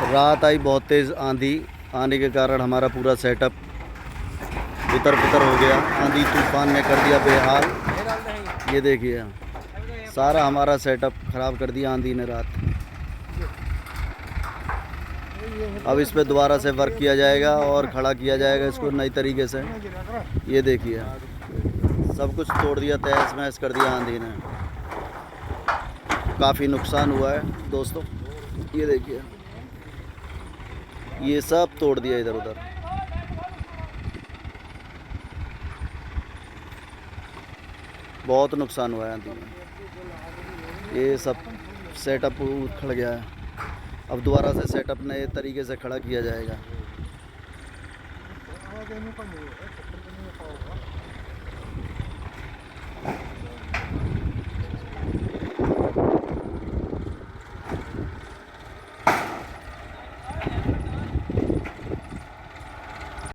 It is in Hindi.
रात आई बहुत तेज़ आंधी आने के कारण हमारा पूरा सेटअप उतर पुतर हो गया। आंधी तूफान ने कर दिया बेहाल। ये देखिए सारा हमारा सेटअप ख़राब कर दिया आंधी ने रात। अब इस पे दोबारा से वर्क किया जाएगा और खड़ा किया जाएगा इसको नई तरीके से। ये देखिए सब कुछ तोड़ दिया, तहस महस कर दिया आंधी ने। काफ़ी नुकसान हुआ है दोस्तों। ये देखिए ये सब तोड़ दिया इधर उधर। बहुत नुकसान हुआ है आंधी में। ये सब सेटअप उखड़ गया है। अब दोबारा से सेटअप नए तरीके से खड़ा किया जाएगा।